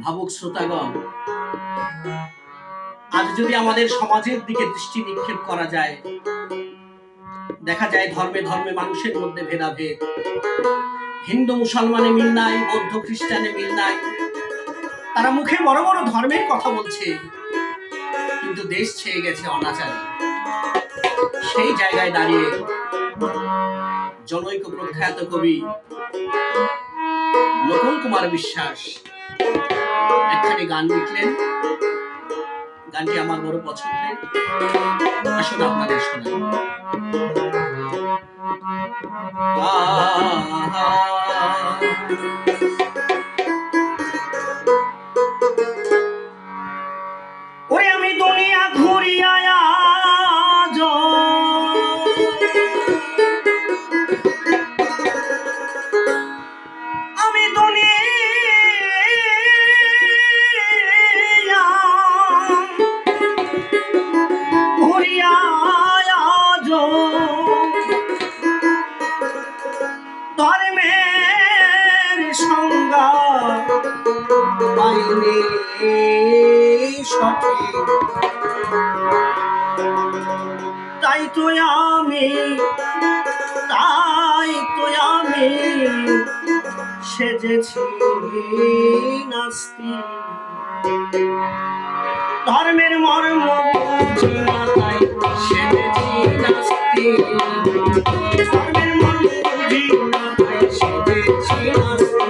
ভাবুক শ্রোতাগণ, আজ যদি আমাদের সমাজের দিকে দৃষ্টি নিক্ষেপ করা যায়, দেখা যায় ধর্মে ধর্মে মানুষের মধ্যে ভেদাভেদ। হিন্দু মুসলমানে মিল নাই, বৌদ্ধ খ্রিস্টানে মিল নাই। তারা মুখে বড় বড় ধর্মের কথা বলছে, কিন্তু দেশ ছেয়ে গেছে অনাচারে। সেই জায়গায় দাঁড়িয়ে জনৈক প্রখ্যাত কবি নকুল কুমার বিশ্বাস একখানি গান লিখলেন। গানটি আমার বড় পছন্দের, আসুন আপনাদের শোনাই। ওই আমি দুনিয়া ঘুরিয়া আজ আমি দুনিয়া ঘুরিয়া আজ ধর্মের সংজ্ঞা পাইনি সঠিক, তাই তো আমি সেজেছি নাস্তিক। ধর্মের মর্ম বুঝি না, তাই সেজেছি নাস্তিক। ধর্মের মর্ম বুঝি না, তাই সেজেছি নাস্তিক।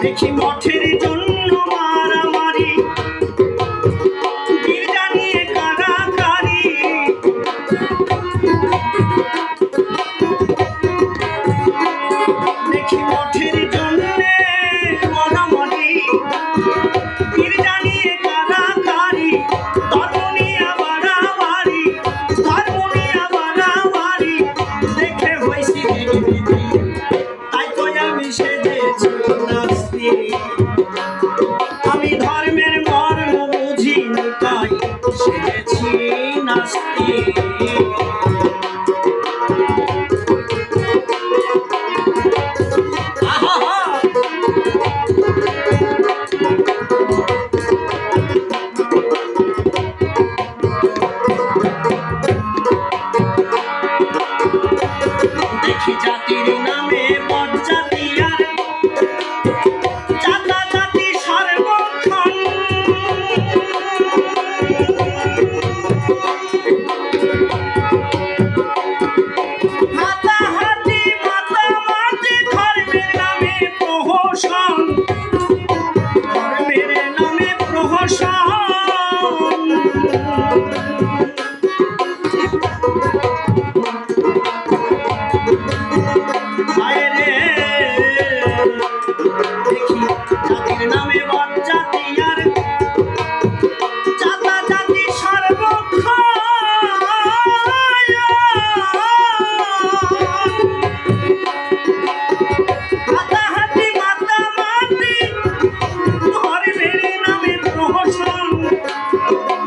দেখি মঠের জন্য মারামারি, গির্জা নিয়ে কারাকারি। দেখি মঠের জন্য মারামারি, গির্জা নিয়ে কারাকারি। ধর্ম নিয়ে বাড়াবাড়ি, ধর্ম নিয়ে বাড়াবাড়ি। দেখে হয়েছি তাই তো আমি সেজেছি নাস্তিক। আমি ধর্মের মর্ম বুঝিনি, তাই সেজেছি নাস্তিক। দেখি জাতির নামে বজ্জাতি আর জাতি সর্বক্ষণ। হায় রে দেখি জাতির নামে বজ্জাতি আর জাতা জাতি সর্বক্ষয় হাতাহাতি মাতামাতি ধর্মের নামে প্রহসন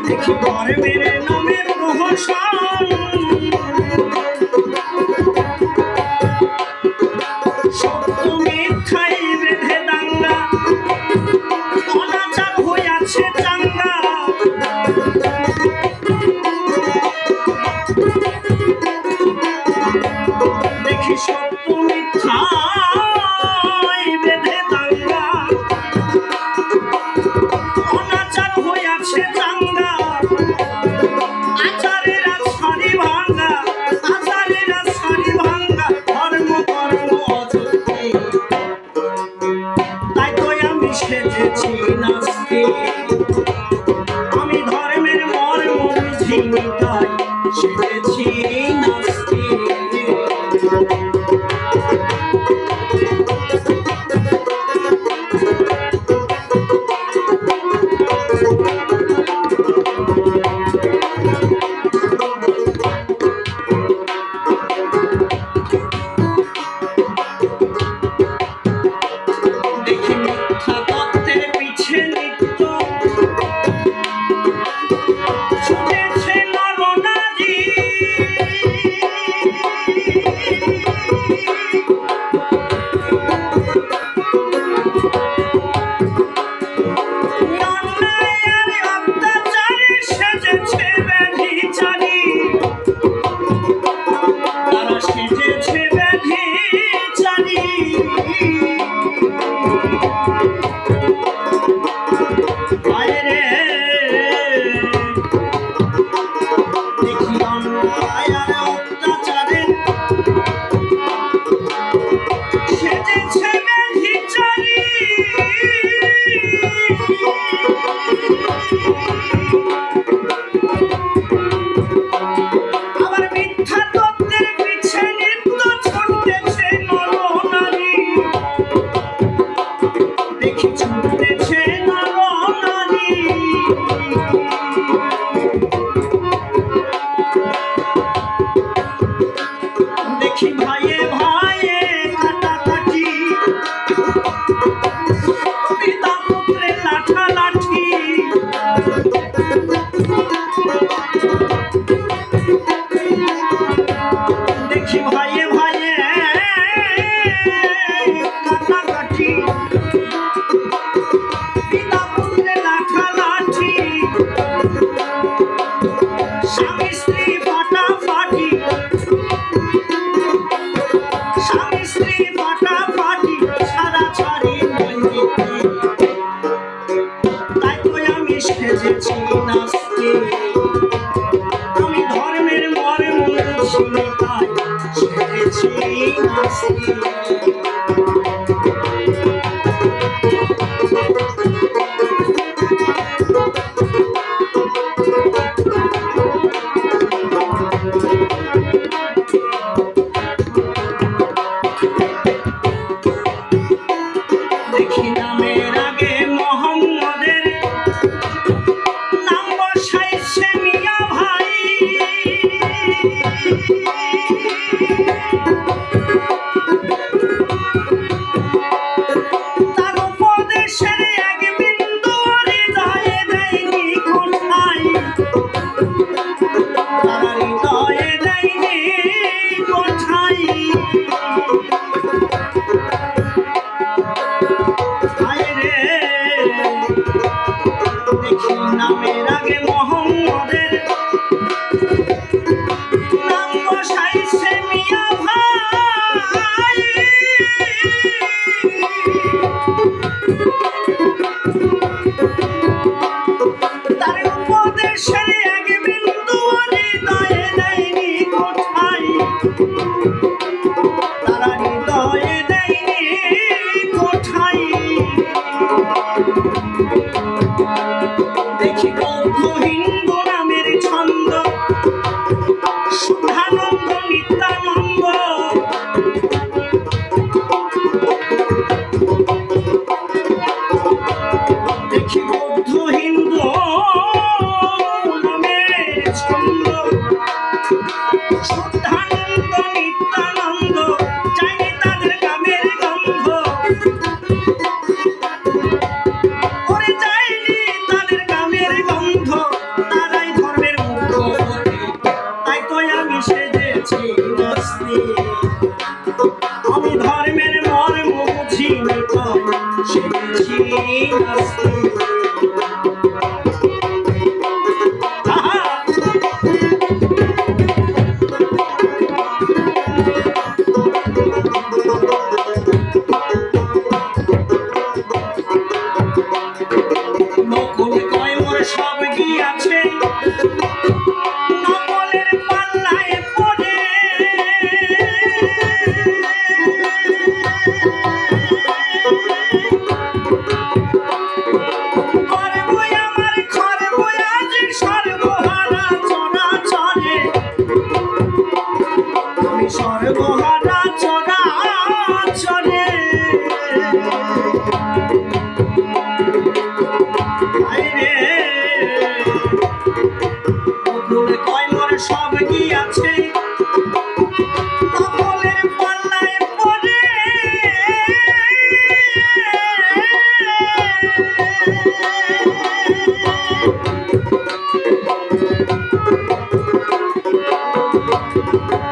দেখি ধর্মের নামে প্রহসন সত্য মিথ্যায় বেঁধে দাঙ্গা অনাচার হইয়াছে চাঙ্গা দেখি সত্য মিথ্যায় বেঁধে দাঙ্গা অনাচার হইয়াছে চাঙ্গা আচারেরা ছাড়ি ভাঙ্গা আচারেরা ছাড়ি ভাঙ্গা ধর্ম কর্ম অযুক্তি তাই তো আমি সেজেছি নাস্তি আমি ধর্মের মর্ম বুঝিনি তাই সেজেছি নাস্তি দেখি মিথ্যা তত্ত্বের পিছে নিত্য ছুটেছে নরনারী অন্যায় আর অত্যাচারে সেজেছে ব্যভিচারী তারা সেজেছে ব্যভিচারী হায় রে দেখি অন্যায় আর অত্যাচারে সেজেছে ব্যভিচারী আবার মিথ্যা তত্ত্বের পিছে নিত্য ছুটতেছে নরনারী দেখি ছুটতেছে নরনারী দেখি ভাইয়ে ভাইয়ে কাটাকাটি পিতা পুত্রে লাঠালাঠি দেখি ভাইয়ে ভাইয়ে কাটাকাটি পিতা পুত্রে লাঠালাঠি স্বামী স্ত্রী ফাটাফাটি স্বামী স্ত্রী ফাটাফাটি ছাড়াছাড়ি নৈমিত্তি তাই তো আমি সেজেছি নাস্তি আমি ধর্মের মর্ম বুঝিনি তাই সেজেছি নাস্তি দেখি নামের আগে মোহাম্মদের নাম বসাইছে মিয়া ভাই তার উপদেশের এক বিন্দু হৃদয়ে দেয়নি কোথায় তার হৃদয়ে দেয়নি কোথায় হায় রে দেখি নামের আগে মোহাম্মদের নাম বসাই সদানন্দ নিত্যানন্দ দেখি বৌদ্ধ হিন্দু নামের ছন্দ সদানন্দ নিত্যানন্দ চাইনি তাদের কামের গন্ধ ওরে চাইনি তাদের কামের গন্ধ তারাই ধর্মের মুখ তাই তো আমি সেজেছি নাস্তিক আমি ধর্মের মর্ম বুঝিনি তাই সেজেছি নাস্তিক নকলে কয় মোর সব গিয়াছে নকলের পাল্লায় পড়ে করবই আমার খরবই আজ সর্বহারা চরাচরে আমি সর্বহারা চরাচরে কয় মোর সব গিয়াছে নকলের পাল্লায় পড়ে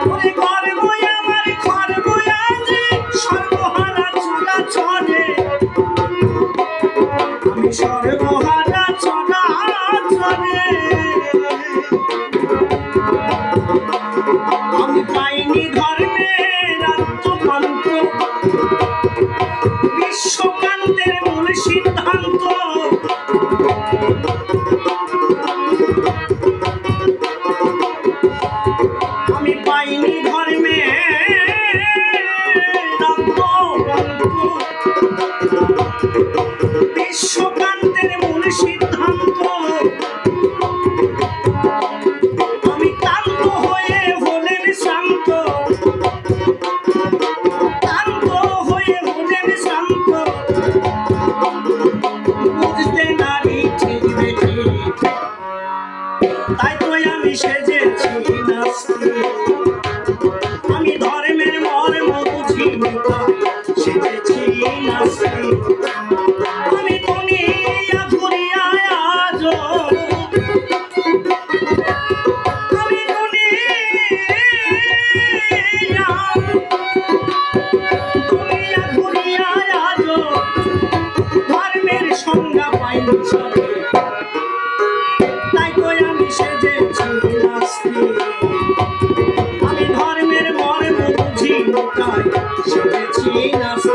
ওরে গর্বই আমার খর্বই আজ সর্বহারা চরাচরে আমি সর্বহারা চরাচরে আমি পাইনি ধর্মের আত্মপান্ত বিশ্বকান্তের মূল সিদ্ধান্ত আমি পাইনি ধর্মের আত্মপান্ত বিশ্বকান্তের মূল সিদ্ধান্ত আমি ক্লান্ত হয়ে হলেন শান্ত ক্লান্ত হয়ে হলেন শান্ত বুঝতে নারী ঠিক বেঠিক তাই তো আমি সেজেছি নাস্তিক আমি ধর্মের মর্ম বুঝিনি তাই সেজেছি নাস্তিক আমি দুনিয়া ঘুরিয়া আজো আমি দুনিয়া ঘুরিয়া আজো ধর্মের সংজ্ঞা পাইনি সবে তাই তো আমি সেজেছি নাস্তিক আমি ধর্মের মর্ম বুঝিনি তাই সেজেছি নাস্তিক